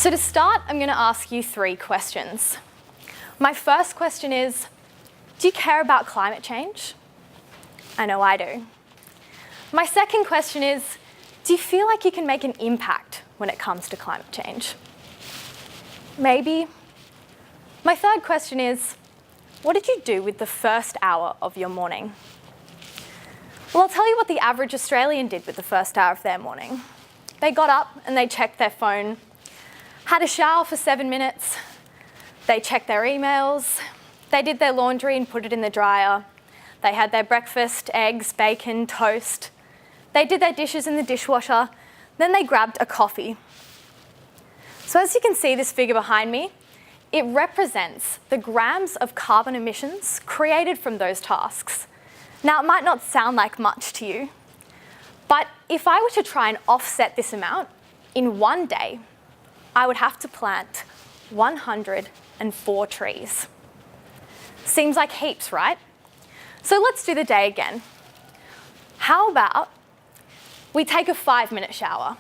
So to start, I'm going to ask you 3 questions. My first question is, do you care about climate change? I know I do. My second question is, do you feel like you can make an impact when it comes to climate change? Maybe. My third question is, what did you do with the first hour of your morning? Well, I'll tell you what the average Australian did with the first hour of their morning. They got up and they checked their phone, had a shower for 7 minutes, they checked their emails, they did their laundry and put it in the dryer, they had their breakfast, eggs, bacon, toast, they did their dishes in the dishwasher, then they grabbed a coffee. So as you can see this figure behind me, it represents the grams of carbon emissions created from those tasks. Now, it might not sound like much to you, but if I were to try and offset this amount in one day, I would have to plant 104 trees. Seems like heaps, right? So let's do the day again. How about we take a 5-minute shower?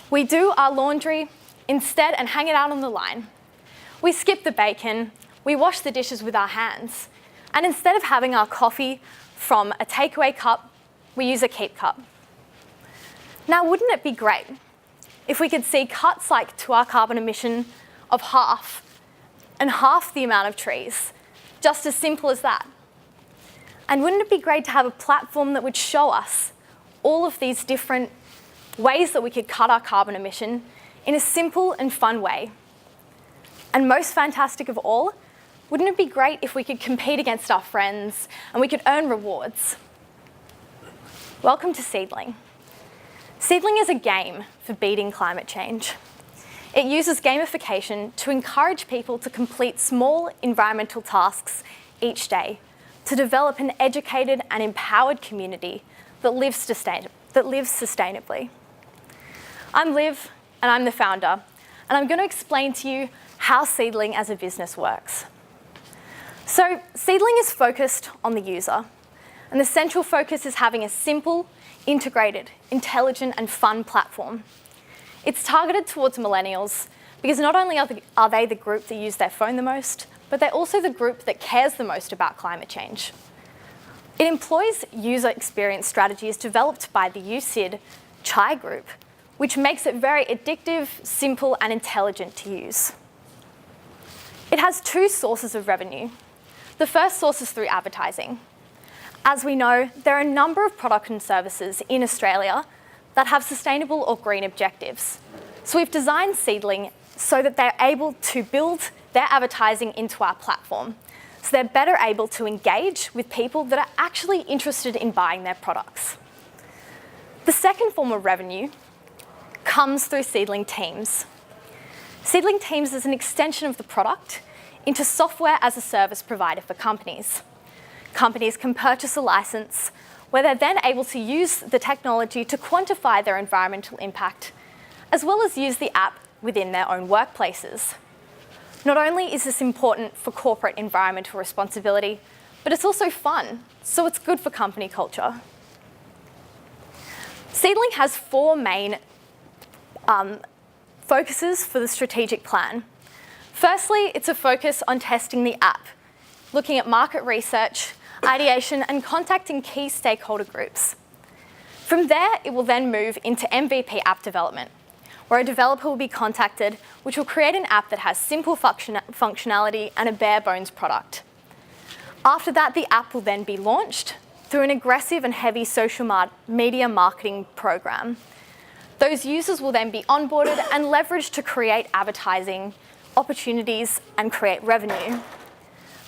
We do our laundry instead and hang it out on the line. We skip the bacon, we wash the dishes with our hands, and instead of having our coffee from a takeaway cup, we use a keep cup. Now, wouldn't it be great if we could see cuts like to our carbon emission of half and half the amount of trees, just as simple as that? And wouldn't it be great to have a platform that would show us all of these different ways that we could cut our carbon emission in a simple and fun way? And most fantastic of all, wouldn't it be great if we could compete against our friends and we could earn rewards? Welcome to Seedling. Seedling is a game for beating climate change. It uses gamification to encourage people to complete small environmental tasks each day to develop an educated and empowered community that lives sustainably. I'm Liv, and I'm the founder, and I'm going to explain to you how Seedling as a business works. So Seedling is focused on the user, and the central focus is having a simple, integrated, intelligent and fun platform. It's targeted towards millennials because not only are they the group that use their phone the most, but they're also the group that cares the most about climate change. It employs user experience strategies developed by the UCID Chai group, which makes it very addictive, simple and intelligent to use. It has 2 sources of revenue. The first source is through advertising. As we know, there are a number of products and services in Australia that have sustainable or green objectives. So we've designed Seedling so that they're able to build their advertising into our platform. So they're better able to engage with people that are actually interested in buying their products. The second form of revenue comes through Seedling Teams. Seedling Teams is an extension of the product into software as a service provider for companies. Companies can purchase a license where they're then able to use the technology to quantify their environmental impact, as well as use the app within their own workplaces. Not only is this important for corporate environmental responsibility, but it's also fun, so it's good for company culture. Seedling has 4 main focuses for the strategic plan. Firstly, it's a focus on testing the app, looking at market research, ideation, and contacting key stakeholder groups. From there, it will then move into MVP app development, where a developer will be contacted, which will create an app that has simple functionality and a bare bones product. After that, the app will then be launched through an aggressive and heavy social media marketing program. Those users will then be onboarded and leveraged to create advertising opportunities and create revenue.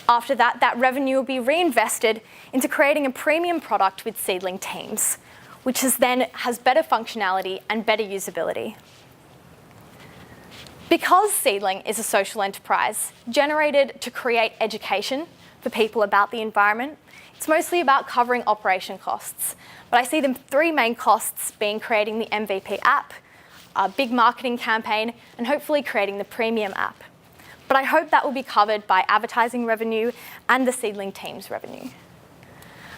After that, that revenue will be reinvested into creating a premium product with Seedling Teams, which then has better functionality and better usability. Because Seedling is a social enterprise generated to create education for people about the environment, it's mostly about covering operation costs. But I see the 3 main costs being creating the MVP app, a big marketing campaign, and hopefully creating the premium app. But I hope that will be covered by advertising revenue and the Seedling Teams revenue.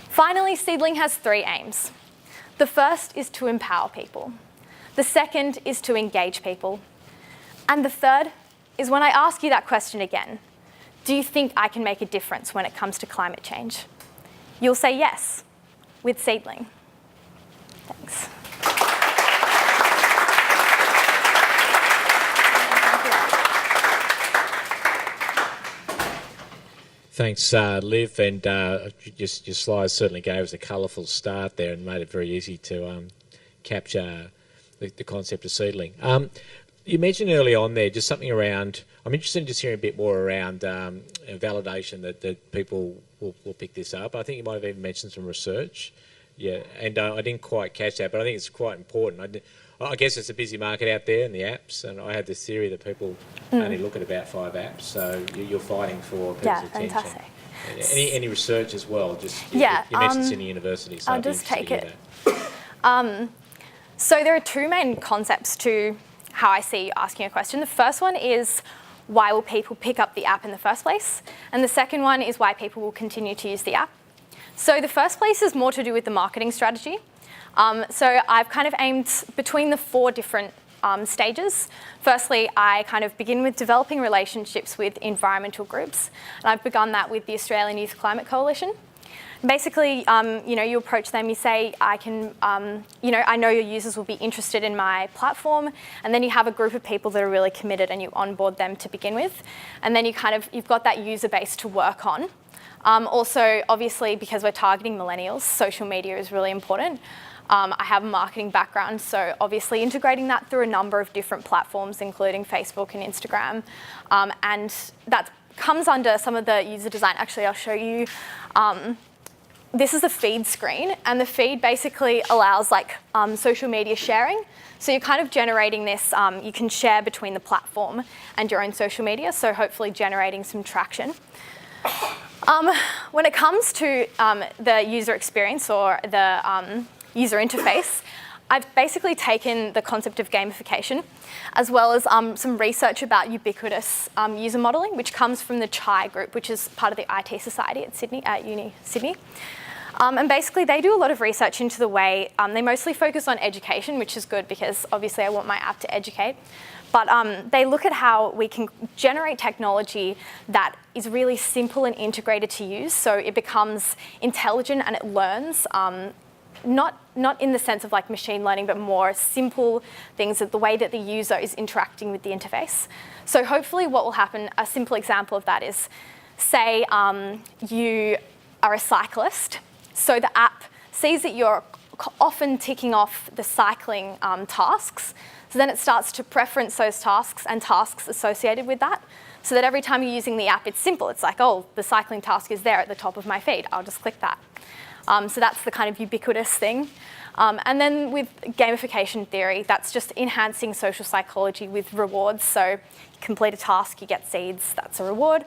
Finally, Seedling has 3 aims. The first is to empower people. The second is to engage people. And the third is when I ask you that question again, do you think I can make a difference when it comes to climate change? You'll say yes, with Seedling. Thanks. Thanks, Liv, and your slides certainly gave us a colourful start there and made it very easy to capture the concept of Seedling. You mentioned early on there just something around, I'm interested in just hearing a bit more around validation that people will pick this up. I think you might have even mentioned some research. Yeah, and I didn't quite catch that, but I think it's quite important. I guess it's a busy market out there in the apps, and I have this theory that people only look at about 5 apps, so you're fighting for people's attention. Fantastic. Any research as well? Just you mentioned Sydney University, so I'll just take it. So there are 2 main concepts to how I see you asking a question. The first one is, why will people pick up the app in the first place? And the second one is why people will continue to use the app. So the first place is more to do with the marketing strategy. So I've kind of aimed between the 4 different stages. Firstly, I kind of begin with developing relationships with environmental groups, and I've begun that with the Australian Youth Climate Coalition. Basically, you approach them, you say, I know your users will be interested in my platform, and then you have a group of people that are really committed and you onboard them to begin with, and then you've got that user base to work on. Also, obviously, because we're targeting millennials, social media is really important. I have a marketing background, so obviously integrating that through a number of different platforms, including Facebook and Instagram, and that comes under some of the user design. Actually, I'll show you. This is the feed screen, and the feed basically allows social media sharing. So you're kind of generating this, you can share between the platform and your own social media, so hopefully generating some traction. When it comes to the user experience or the user interface, I've basically taken the concept of gamification, as well as some research about ubiquitous user modelling, which comes from the CHI group, which is part of the IT Society at Uni Sydney. And basically, they do a lot of research into the way, they mostly focus on education, which is good because obviously I want my app to educate. But they look at how we can generate technology that is really simple and integrated to use, so it becomes intelligent and it learns, not in the sense of like machine learning, but more simple things, that the way that the user is interacting with the interface. So hopefully what will happen, a simple example of that is, say you are a cyclist, so the app sees that you're often ticking off the cycling tasks, so then it starts to preference those tasks and tasks associated with that, so that every time you're using the app, it's simple. It's like, oh, the cycling task is there at the top of my feed. I'll just click that. So that's the kind of ubiquitous thing. And then with gamification theory, that's just enhancing social psychology with rewards. So you complete a task, you get seeds, that's a reward.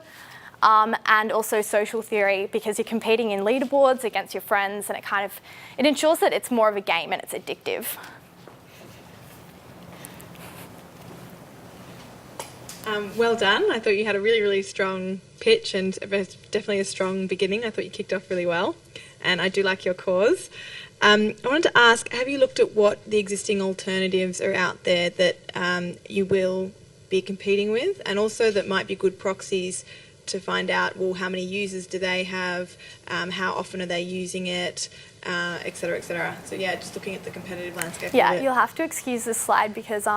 And also social theory, because you're competing in leaderboards against your friends, and it ensures that it's more of a game and it's addictive. Well done. I thought you had a really, really strong pitch and definitely a strong beginning. I thought you kicked off really well, and I do like your cause. I wanted to ask, have you looked at what the existing alternatives are out there that you will be competing with, and also that might be good proxies to find out, well, how many users do they have, how often are they using it, et cetera, et cetera. So yeah, just looking at the competitive landscape. Yeah, you'll have to excuse this slide because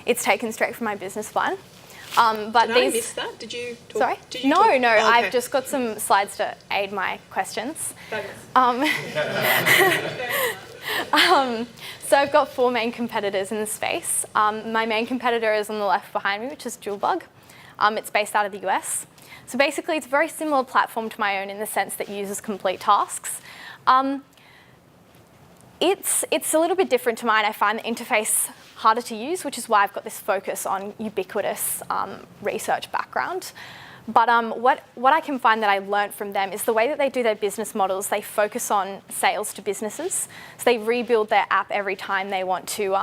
it's taken straight from my business plan. But Did I miss that? Did you talk? Sorry? Did you no, talk? no, Oh, okay. I've just got some slides to aid my questions. So I've got 4 main competitors in the space. My main competitor is on the left behind me, which is Julebug. It's based out of the US. So basically, it's a very similar platform to my own in the sense that users complete tasks. It's a little bit different to mine. I find the interface harder to use, which is why I've got this focus on ubiquitous research background. But what I can find that I learned from them is the way that they do their business models. They focus on sales to businesses. So they rebuild their app every time they want to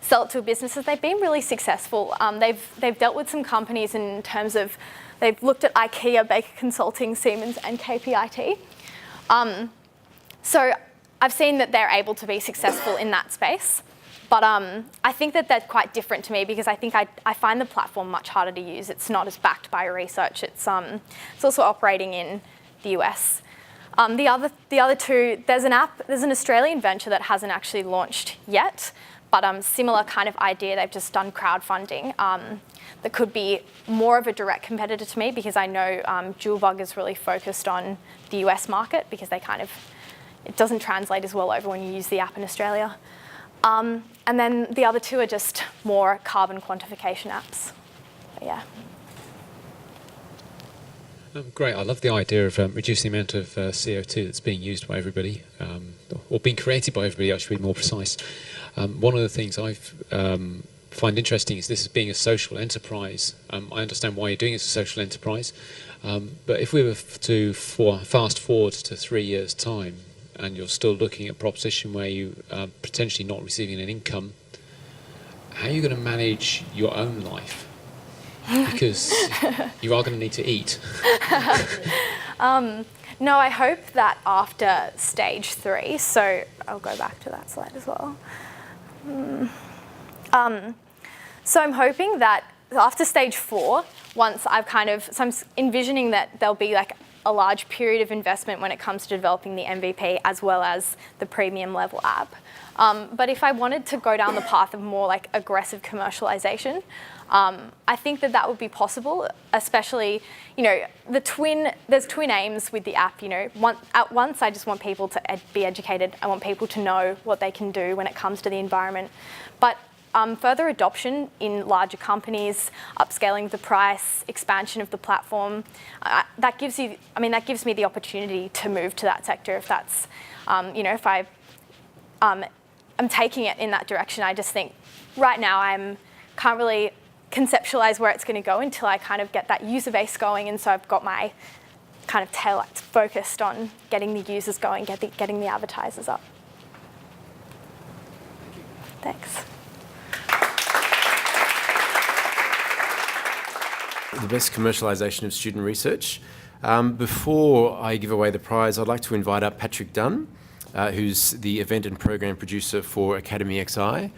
sell it to businesses. They've been really successful. They've dealt with some companies in terms of, they've looked at IKEA, Baker Consulting, Siemens, and KPIT. So I've seen that they're able to be successful in that space. But I think that they're quite different to me because I think I find the platform much harder to use. It's not as backed by research. It's also operating in the US. The other two, there's an Australian venture that hasn't actually launched yet, but similar kind of idea. They've just done crowdfunding that could be more of a direct competitor to me because I know Julebug is really focused on the US market because it doesn't translate as well over when you use the app in Australia. And then the other two are just more carbon quantification apps. But yeah. Great. I love the idea of reducing the amount of CO2 that's being used by everybody, or being created by everybody, I should be more precise. One of the things I find interesting is this as being a social enterprise. I understand why you're doing it as a social enterprise, but if we were to fast forward to 3 years' time, and you're still looking at a proposition where you are potentially not receiving an income, how are you going to manage your own life? Because you are going to need to eat. No, I hope that after stage 3, so I'll go back to that slide as well. So I'm hoping that after stage 4, once so I'm envisioning that there'll be like a large period of investment when it comes to developing the MVP as well as the premium level app. But if I wanted to go down the path of more like aggressive commercialization, I think that would be possible, especially, there's twin aims with the app, At once I just want people to be educated. I want people to know what they can do when it comes to the environment. But further adoption in larger companies, upscaling the price, expansion of the platform, that gives me the opportunity to move to that sector if that's, if I'm taking it in that direction. I just think right now can't really conceptualize where it's going to go until I kind of get that user base going, and so I've got my kind of tail lights focused on getting the users going, getting the advertisers up. Thanks. The best commercialisation of student research. Before I give away the prize, I'd like to invite up Patrick Dunn, who's the event and program producer for Academy XI,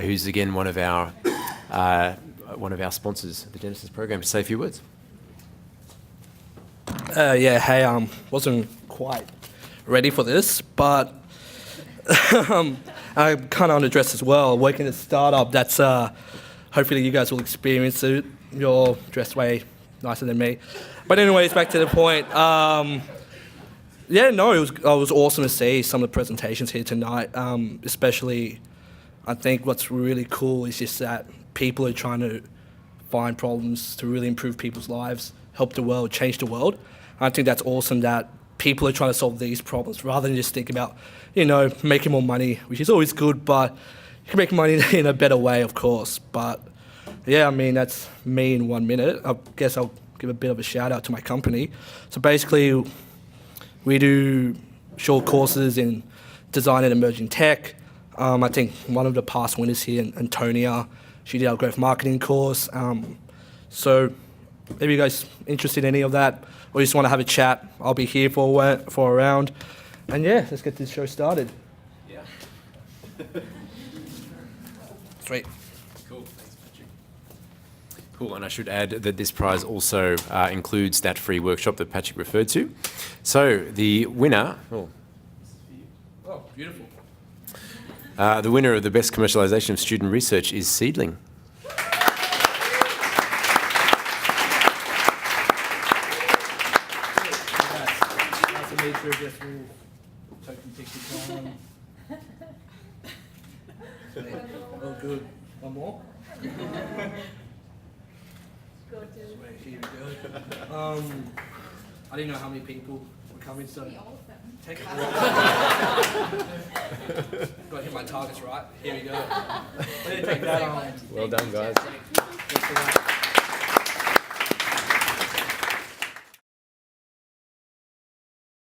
who's again one of our sponsors of the Genesis program, to say a few words. Wasn't quite ready for this, but I kind of underdressed as well. Working at a startup, that's hopefully you guys will experience it. You're dressed way nicer than me. But anyways, back to the point. It was awesome to see some of the presentations here tonight, especially I think what's really cool is just that people are trying to find problems to really improve people's lives, help the world, change the world. I think that's awesome that people are trying to solve these problems rather than just think about, making more money, which is always good, but you can make money in a better way, of course. But that's me in 1 minute. I guess I'll give a bit of a shout out to my company. So basically, we do short courses in design and emerging tech. I think one of the past winners here, Antonia, she did our growth marketing course. So if you guys interested in any of that or you just want to have a chat, I'll be here for a round. And let's get this show started. Yeah. Sweet. Cool. Thanks, Patrick. Cool, and I should add that this prize also includes that free workshop that Patrick referred to. So the winner... Oh, beautiful. The winner of the best commercialisation of student research is Seedling. Oh, good. One more? Here we go. I didn't know how many people were coming, so... Take it. Got to hit my targets right. Here we go. Take that on. Well done, guys. Thanks for that.